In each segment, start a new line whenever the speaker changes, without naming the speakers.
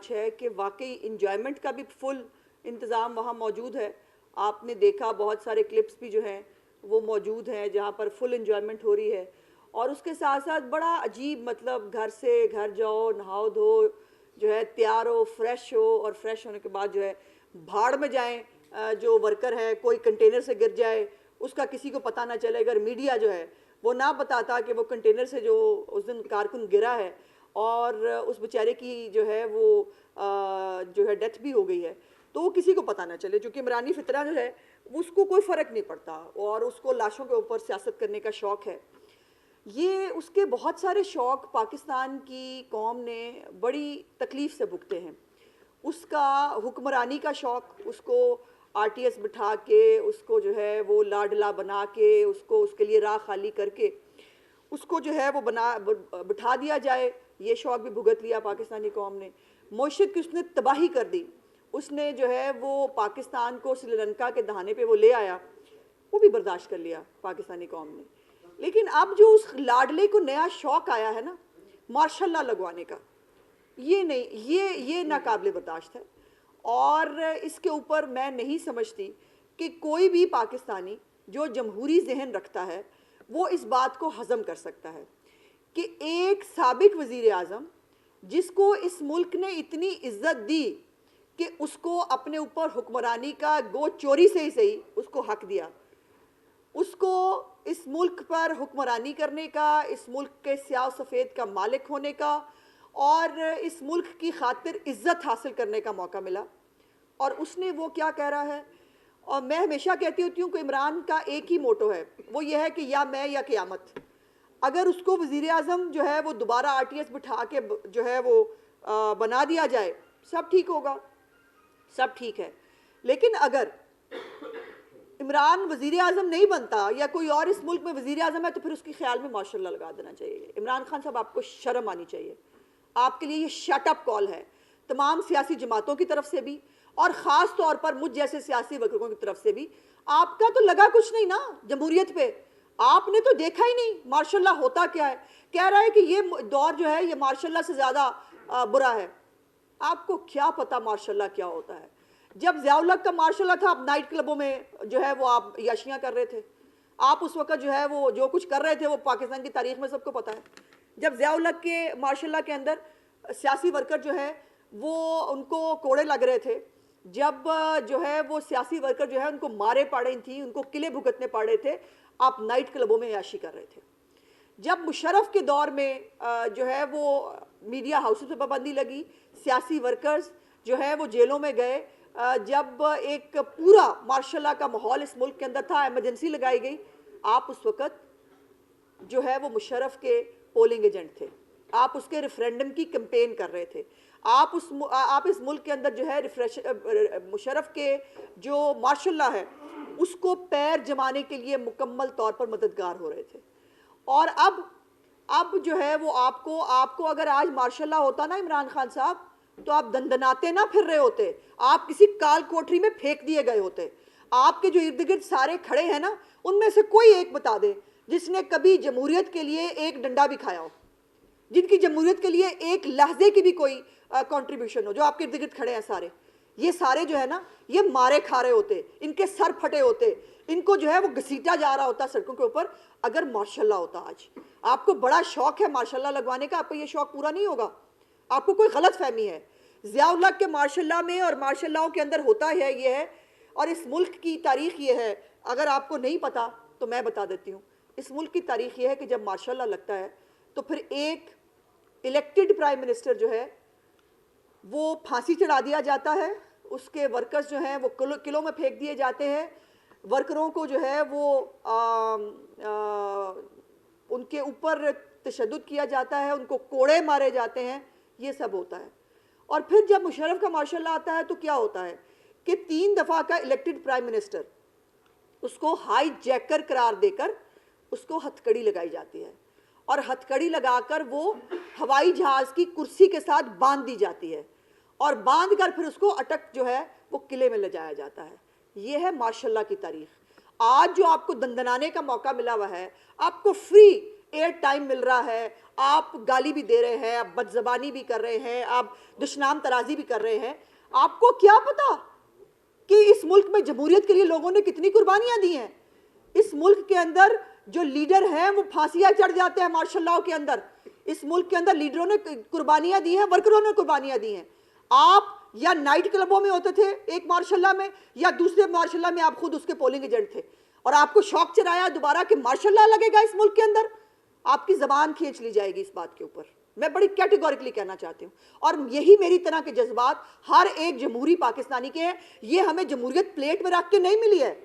मार्च है कि वाकई इंजॉयमेंट का भी फुल इंतज़ाम वहाँ मौजूद है। आपने देखा बहुत सारे क्लिप्स भी जो हैं वो मौजूद हैं जहाँ पर फुल इंजॉयमेंट हो रही है। और उसके साथ साथ बड़ा अजीब, मतलब घर से घर जाओ, नहाओ धो, जो है तैयार हो, फ्रेश हो, और फ्रेश होने के बाद जो है भाड़ में जाएं। जो वर्कर है कोई कंटेनर से गिर जाए उसका किसी को पता ना चले, अगर मीडिया जो है वो ना बताता कि वो कंटेनर से जो उस दिन कारकुन गिरा है और उस बेचारे की जो है वो जो है डेथ भी हो गई है, तो वो किसी को पता ना चले, क्योंकि इमरानी फितरा जो है उसको कोई फ़र्क नहीं पड़ता और उसको लाशों के ऊपर सियासत करने का शौक़ है। ये उसके बहुत सारे शौक़ पाकिस्तान की कौम ने बड़ी तकलीफ़ से भुगते हैं। उसका हुक्मरानी का शौक़, उसको आरटीएस बिठा के, उसको जो है वो लाडला बना के, उसको उसके लिए राह खाली करके उसको जो है वो बिठा दिया जाए, ये शौक़ भी भुगत लिया पाकिस्तानी कौम ने। मईशत की उसने तबाही कर दी, उसने जो है वो पाकिस्तान को श्रीलंका के दहाने पे वो ले आया, वो भी बर्दाश्त कर लिया पाकिस्तानी कौम ने। लेकिन अब जो उस लाडले को नया शौक़ आया है ना मार्शल लॉ लगवाने का, ये नहीं, ये नाकाबिले बर्दाश्त है। और इसके ऊपर मैं नहीं समझती कि कोई भी पाकिस्तानी जो जमहूरी जहन रखता है वो इस बात को हज़म कर सकता है कि एक साबिक वज़ीर आज़म जिसको इस मुल्क ने इतनी इज़्ज़त दी कि उसको अपने ऊपर हुक्मरानी का गो चोरी से ही सही उसको हक दिया, उसको इस मुल्क पर हुक्मरानी करने का, इस मुल्क के स्याह सफ़ेद का मालिक होने का और इस मुल्क की खातिर इज़्ज़त हासिल करने का मौका मिला। और उसने वो क्या कह रहा है, और मैं हमेशा कहती होती हूँ कि इमरान का एक ही मोटो है, वो ये है कि या मैं या क़यामत। अगर उसको वज़ीर आज़म जो है वो दोबारा आरटीएस बिठा के जो है वो बना दिया जाए, सब ठीक होगा, सब ठीक है। लेकिन अगर इमरान वज़ीर आज़म नहीं बनता या कोई और इस मुल्क में वज़ीर आज़म है तो फिर उसके ख्याल में मार्शल लॉ लगा देना चाहिए। इमरान खान साहब, आपको शर्म आनी चाहिए। आपके लिए ये शट अप कॉल है तमाम सियासी जमातों की तरफ से भी और ख़ास तौर पर मुझ जैसे सियासी वर्करों की तरफ से भी। आपका तो लगा कुछ नहीं ना जमहूरियत पे, आपने तो देखा ही नहीं मार्शल लॉ होता क्या है। कह रहा है कि ये दौर जो है ये मार्शल लॉ से ज़्यादा बुरा है। आपको क्या पता मार्शल लॉ क्या होता है। जब ज़ियाउल हक का मार्शल लॉ था, आप नाइट क्लबों में जो है वो आप याशियाँ कर रहे थे, आप उस वक़्त जो है वो जो कुछ कर रहे थे वो पाकिस्तान की तारीख़ में सबको पता है। जब ज़ियाउल हक के मार्शल लॉ के अंदर सियासी वर्कर जो है वो उनको कोड़े लग रहे थे, जब जो है वो सियासी वर्कर जो है उनको मारे पड़ रही थी, उनको किले भुगतने पड़ रहे थे, आप नाइट क्लबों में याशी कर रहे थे। जब मुशर्रफ के दौर में जो है वो मीडिया हाउसेस पे पाबंदी लगी, सियासी वर्कर्स जो है वो जेलों में गए, जब एक पूरा मार्शल लॉ का माहौल इस मुल्क के अंदर था, एमरजेंसी लगाई गई, आप उस वक़्त जो है वो मुशर्रफ के पोलिंग एजेंट थे, आप उसके रेफरेंडम की कैंपेन कर रहे थे, आप इस मुल्क के अंदर जो है मुशर्रफ के जो मार्शल लॉ है उसको पैर जमाने के लिए मुकम्मल तौर पर मददगार हो रहे थे। और अब जो है वो आपको अगर आज मार्शल लॉ होता ना इमरान खान साहब, तो आप दंदनाते ना फिर रहे होते, आप किसी काल कोठरी में फेंक दिए गए होते। आपके जो इर्द गिर्द सारे खड़े हैं ना, उनमें से कोई एक बता दे जिसने कभी जमहूरियत के लिए एक डंडा भी खाया हो, जिनकी जमहूरियत के लिए एक लहजे की भी कोई कंट्रीब्यूशन हो। जो आपके इर्द गिर्द खड़े हैं सारे, ये सारे जो है ना ये मारे खा रहे होते, इनके सर फटे होते, इनको जो है वो घसीटा जा रहा होता सड़कों के ऊपर अगर मार्शल लॉ होता। आज आपको बड़ा शौक़ है मार्शल लॉ लगवाने का, आपको ये शौक़ पूरा नहीं होगा, आपको कोई गलत फहमी है। ज़ियाउल हक के मार्शल लॉ में और मार्शल लॉ के अंदर होता है ये है, और इस मुल्क की तारीख़ ये है, अगर आपको नहीं पता तो मैं बता देती हूँ। इस मुल्क की तारीख़ ये है कि जब मार्शल लॉ लगता है तो फिर एक इलेक्टेड प्राइम मिनिस्टर जो है वो फांसी चढ़ा दिया जाता है, उसके वर्कर्स जो हैं वो किलों में फेंक दिए जाते हैं, वर्करों को जो है वो उनके ऊपर तशद्दुद किया जाता है, उनको कोड़े मारे जाते हैं, ये सब होता है। और फिर जब मुशर्रफ का मार्शल लॉ आता है तो क्या होता है कि 3 दफ़ा का इलेक्टेड प्राइम मिनिस्टर उसको हाई जैकर करार देकर उसको हथकड़ी लगाई जाती है, और हथकड़ी लगाकर वो हवाई जहाज़ की कुर्सी के साथ बांध दी जाती है, और बांध कर फिर उसको अटक जो है वो किले में ले जाया जाता है। ये है मार्शल लॉ की तारीख़। आज जो आपको दंदनाने का मौका मिला हुआ है, आपको फ्री एयर टाइम मिल रहा है, आप गाली भी दे रहे हैं, आप बदजबानी भी कर रहे हैं, आप दुश्मनाम तराजी भी कर रहे हैं। आपको क्या पता कि इस मुल्क में जमहूरियत के लिए लोगों ने कितनी कुर्बानियां दी हैं। इस मुल्क के अंदर जो लीडर हैं वो फांसियां चढ़ जाते हैं मार्शल लॉ के अंदर। इस मुल्क के अंदर लीडरों ने कुर्बानियां दी हैं, वर्करों ने कुर्बानियां दी हैं। आप या नाइट क्लबों में होते थे एक मार्शल लॉ में, या दूसरे मार्शल लॉ में आप खुद उसके पोलिंग एजेंट थे, और आपको शौक चढ़ाया दोबारा कि मार्शल लॉ लगेगा इस मुल्क के अंदर। आपकी जबान खींच ली जाएगी इस बात के ऊपर, मैं बड़ी कैटेगोरिकली कहना चाहती हूँ। और यही मेरी तरह के जज्बात हर एक जमहूरी पाकिस्तानी के हैं। ये हमें जमहूरियत प्लेट में रख के नहीं मिली है,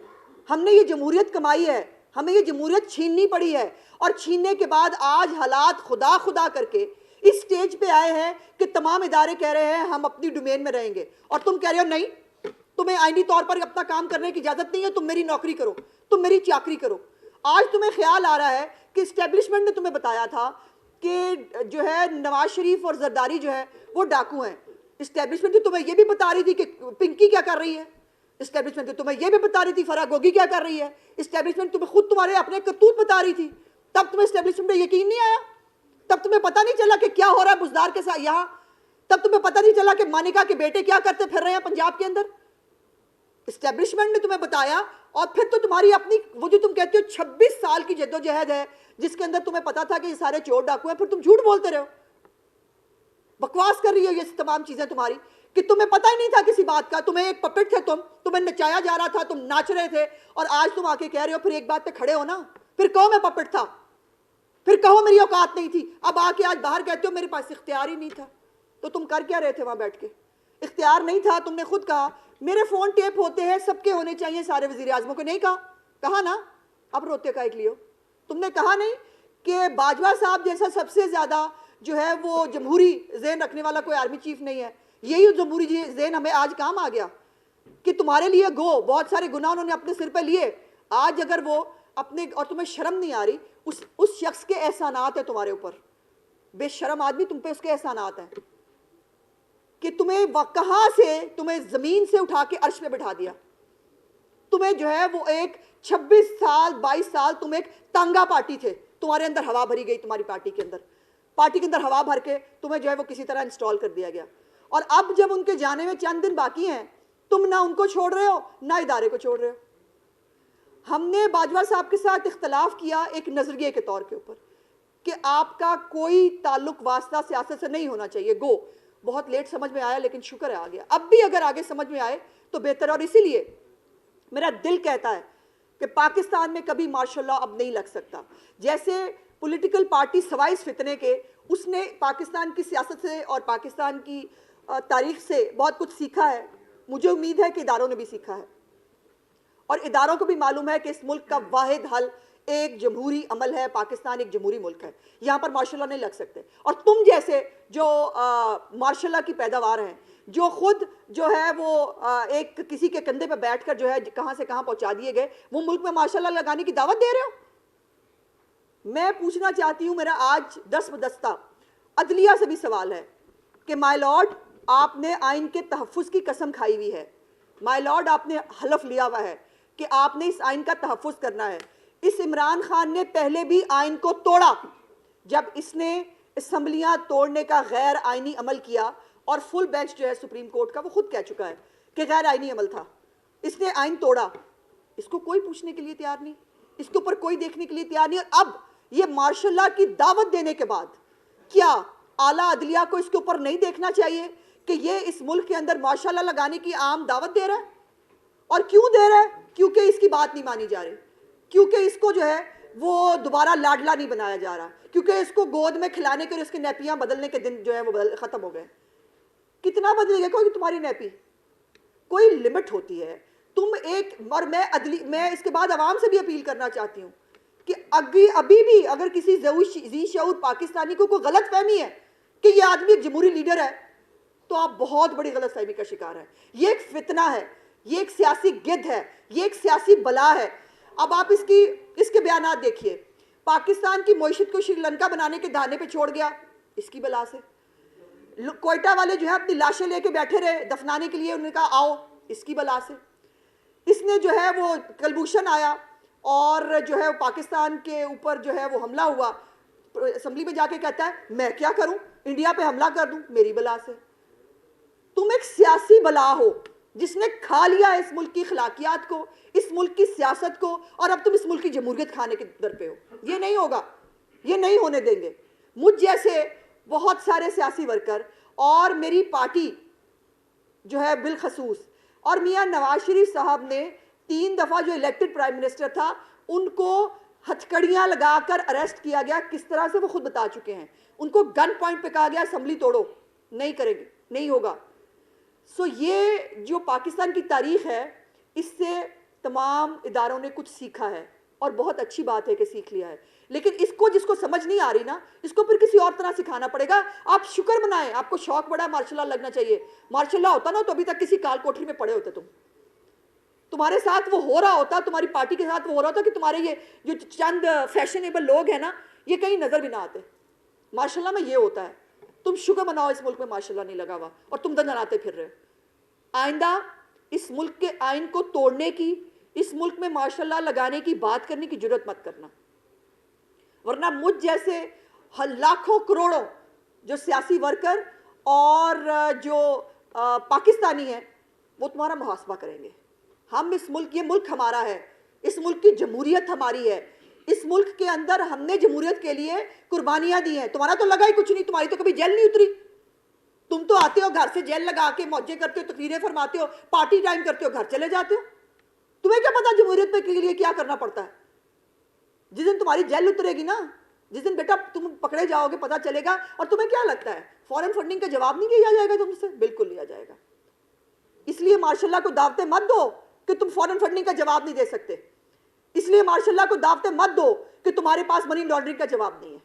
हमने ये जमहूरियत कमाई है, हमें ये जमहूरियत छीननी पड़ी है। और छीनने के बाद आज हालात खुदा खुदा करके इस स्टेज पे आए हैं कि तमाम इदारे कह रहे हैं हम अपनी डोमेन में रहेंगे, और तुम कह रहे हो नहीं, तुम्हें आईनी तौर पर अपना काम करने की इजाजत नहीं है, तुम मेरी नौकरी करो, तुम मेरी चाकरी करो। आज तुम्हें ख्याल आ रहा है कि इस्टेब्लिशमेंट ने तुम्हें बताया था कि जो है नवाज शरीफ और जरदारी जो है वो डाकू हैं। इस्टेब्लिशमेंट तुम्हें यह भी बता रही थी कि पिंकी क्या कर रही है, इस्टेब्लिशमेंट तुम्हें यह भी बता रही थी फराह गोगी क्या कर रही है, इस्टेब्लिशमेंट तुम्हें खुद तुम्हारे अपने करतूत बता रही थी। तब तुम्हें इस्टेब्लिशमेंट पे यकीन नहीं आया, तब तुम्हें पता नहीं चला कि क्या हो रहा है बुजदार के साथ यहाँ, तब तुम्हें पता नहीं चला कि मानिका के बेटे क्या करते फिर रहे हैं पंजाब के अंदर। इस्टेब्लिशमेंट ने तुम्हें बताया, और फिर तो तुम्हारी अपनी वो जो तुम कहते हो 26 साल की जद्दोजहद है जिसके अंदर तुम्हें पता था कि ये सारे चोर डाकू हैं, फिर तुम झूठ बोलते रहो, बकवास कर रही हो ये तमाम चीजें तुम्हारी, कि तुम्हें पता ही नहीं था किसी बात का, तुम्हें एक पपेट थे, तुम्हें नचाया जा रहा था, तुम नाच रहे थे, और आज तुम आके कह रहे हो, फिर एक बात पे खड़े हो ना, फिर कहो मैं पपेट था, फिर कहो मेरी औकात नहीं थी। अब आके आज बाहर कहते हो मेरे पास इख्तियार ही नहीं था। तो तुम कर क्या रहे थे वहां बैठ के? इख्तियार नहीं था, तुमने खुद कहा मेरे फोन टेप होते हैं, सबके होने चाहिए, सारे वजीर आजमों को नहीं कहा ना, अब रोते का एक लियो। तुमने कहा नहीं कि बाजवा साहब जैसा सबसे ज्यादा जो है वो जमहूरी ज़हन रखने वाला कोई आर्मी चीफ नहीं है। यही जमहूरी ज़हन हमें आज काम आ गया कि तुम्हारे लिए गो बहुत सारे गुनाह उन्होंने अपने सिर पे लिए। आज अगर वो अपने, और तुम्हें शर्म नहीं आ रही, उस शख्स के एहसानात है तुम्हारे ऊपर, बेशरम आदमी तुम पे उसके एहसानात हैं कि तुम्हें कहां से तुम्हें जमीन से उठा के अर्श पे बिठा दिया। तुम्हें जो है वो एक 26 साल 22 साल तुम एक तांगा पार्टी थे, तुम्हारे अंदर हवा भरी गई, तुम्हारी पार्टी के अंदर हवा भर के तुम्हें जो है वो किसी तरह इंस्टॉल कर दिया गया। और अब जब उनके जाने में चंद दिन बाकी हैं, तुम ना उनको छोड़ रहे हो ना इदारे को छोड़ रहे हो। हमने बाजवा साहब के साथ इख्तलाफ किया एक नजरिए के तौर के ऊपर कि आपका कोई ताल्लुक वास्ता सियासत से नहीं होना चाहिए। गो बहुत लेट समझ में आया, लेकिन शुक्र है आ गया। अब भी अगर आगे समझ में आए तो बेहतर। और इसीलिए मेरा दिल कहता है कि पाकिस्तान में कभी मार्शल लॉ अब नहीं लग सकता। जैसे पॉलिटिकल पार्टी सवाए इस फितने के, उसने पाकिस्तान की सियासत से और पाकिस्तान की तारीख से बहुत कुछ सीखा है। मुझे उम्मीद है कि इदारों ने भी सीखा है, और इदारों को भी मालूम है कि इस मुल्क का वाहिद हल एक जमहूरी अमल है। पाकिस्तान एक जमहूरी मुल्क है, यहाँ पर मार्शल लॉ नहीं लग सकते। और तुम जैसे जो मार्शल लॉ की पैदावार हैं, जो खुद जो है वो एक किसी के कंधे पर बैठकर जो है कहाँ से कहाँ पहुँचा दिए गए, वो मुल्क में मार्शल लॉ लगाने की दावत दे रहे हो। मैं पूछना चाहती हूँ, मेरा आज दस्तबदस्ता अदलिया से भी सवाल है कि माय लॉर्ड, आपने आइन के तहफ़्फ़ुज़ की कसम खाई हुई है, माय लॉर्ड आपने हलफ लिया हुआ है कि आपने इस आइन का तहफ़्फ़ुज़ करना है। इस इमरान खान ने पहले भी आइन को तोड़ा, जब इसने असम्बलियाँ तोड़ने का गैर आइनी अमल किया, और फुल बेंच जो है सुप्रीम कोर्ट का वो खुद कह चुका है कि गैर आइनी अमल था, इसने आइन तोड़ा। इसको कोई पूछने के लिए तैयार नहीं, इसके ऊपर कोई देखने के लिए तैयार नहीं। और अब ये मार्शल लॉ की दावत देने के बाद क्या आला अदलिया को इसके ऊपर नहीं देखना चाहिए कि ये इस मुल्क के अंदर मार्शल लॉ लगाने की आम दावत दे रहा है? और क्यों दे रहा है? क्योंकि इसकी बात नहीं मानी जा रही, क्योंकि इसको जो है वो दोबारा लाडला नहीं बनाया जा रहा, क्योंकि इसको गोद में खिलाने के और इसके नैपियां बदलने के दिन जो है वो खत्म हो गए। कितना बदलेगा कोई तुम्हारी नैपी? कोई लिमिट होती है। तुम एक, और मैं इसके बाद आवाम से भी अपील करना चाहती हूँ कि अभी भी अगर किसी जी शऊर पाकिस्तानी को कोई गलत फहमी है कि ये आदमी एक जमहूरी लीडर है, तो आप बहुत बड़ी गलत फहमी का शिकार है। ये एक फितना है, ये एक सियासी गिद्ध है, ये एक सियासी बला है। अब आप इसके बयानात देखिए। पाकिस्तान की मईशत को श्रीलंका बनाने के दाने पे छोड़ गया, इसकी बला से। कोयटा वाले जो है अपनी लाशें लेके बैठे रहे दफनाने के लिए, उन्होंने कहा आओ, इसकी बला से। इसने जो है वो कलभूषण आया और जो है पाकिस्तान के ऊपर जो है वो हमला हुआ, असेंबली में जाके कहता है मैं क्या करूं, इंडिया पे हमला कर दूं, मेरी बला से। तुम एक सियासी बला हो जिसने खा लिया इस मुल्क की अखलाकियात को, इस मुल्क की सियासत को, और अब तुम इस मुल्क की जमहूरियत खाने के दर पे हो। ये नहीं होगा, ये नहीं होने देंगे। मुझ जैसे बहुत सारे सियासी वर्कर और मेरी पार्टी जो है बिलखसूस, और मियां नवाज शरीफ साहब ने 3 दफ़ा जो इलेक्टेड प्राइम मिनिस्टर था उनको हथकड़ियां लगाकर अरेस्ट किया गया। किस तरह से वो खुद बता चुके हैं। उनको गन पॉइंट पे कहा गया असेंबली तोड़ो, नहीं करेंगे, नहीं होगा। सो ये जो पाकिस्तान की तारीख है, इससे तमाम इदारों ने कुछ सीखा है और बहुत अच्छी बात है कि सीख लिया है। लेकिन इसको जिसको समझ नहीं आ रही ना, इसको फिर किसी और तरह सिखाना पड़ेगा। आप शुक्र मनाएं, आपको शौक बड़ा मार्शल लगना चाहिए। मार्शल होता ना तो अभी तक किसी काल कोठरी में पड़े होते तुम्हारे साथ वो हो रहा होता, तुम्हारी पार्टी के साथ वो हो रहा होता कि तुम्हारे ये जो चंद फैशनेबल लोग हैं ना, ये कहीं नजर भी ना आते। मार्शल्लाह में ये होता है। तुम शुक्र मनाओ इस मुल्क में मार्शल्लाह नहीं लगा हुआ और तुम दंदनाते फिर रहे हो। आइंदा इस मुल्क के आइन को तोड़ने की, इस मुल्क में मार्शल्लाह लगाने की बात करने की जरूरत मत करना, वरना मुझ जैसे लाखों करोड़ों जो सियासी वर्कर और जो पाकिस्तानी हैं वो तुम्हारा मुहासबा करेंगे। हम इस मुल्क, ये मुल्क हमारा है, इस मुल्क की जमहूरियत हमारी है, इस मुल्क के अंदर हमने जमहूरियत के लिए कुर्बानियां दी हैं। तुम्हारा तो लगा ही कुछ नहीं, तुम्हारी तो कभी जेल नहीं उतरी। तुम तो आते हो घर से जेल लगा के मौजे करते हो, तकरीरें फरमाते हो, पार्टी टाइम करते हो, घर चले जाते हो। तुम्हें क्या पता जमहूरियत के लिए क्या करना पड़ता है। जिस दिन तुम्हारी जेल उतरेगी ना, जिस दिन बेटा तुम पकड़े जाओगे, पता चलेगा। और तुम्हें क्या लगता है फॉरेन फंडिंग का जवाब नहीं लिया जाएगा तुमसे? बिल्कुल लिया जाएगा। इसलिए मार्शल्लाह को दावतें मत दो कि तुम फॉरेन फंडिंग का जवाब नहीं दे सकते। इसलिए मार्शल्लाह को दावतें मत दो कि तुम्हारे पास मनी लॉन्ड्रिंग का जवाब नहीं है।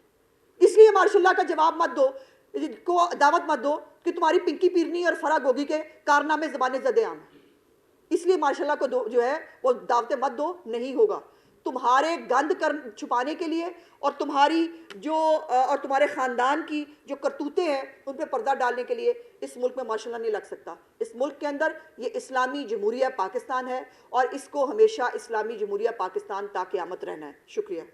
इसलिए मार्शल्लाह का जवाब मत दो, को दावत मत दो कि तुम्हारी पिंकी पीरनी और फरा गोगी के कारनामे ज़बान ज़द-ए-आम है। इसलिए मार्शल्लाह को जो है वो दावतें मत दो, नहीं होगा। तुम्हारे गंद कर छुपाने के लिए और तुम्हारी जो और तुम्हारे ख़ानदान की जो करतूतें हैं उन पर पर्दा डालने के लिए इस मुल्क में मार्शल्लाह नहीं लग सकता। इस मुल्क के अंदर ये इस्लामी जमहूरिया पाकिस्तान है और इसको हमेशा इस्लामी जमहूरिया पाकिस्तान ता क़यामत रहना है। शुक्रिया।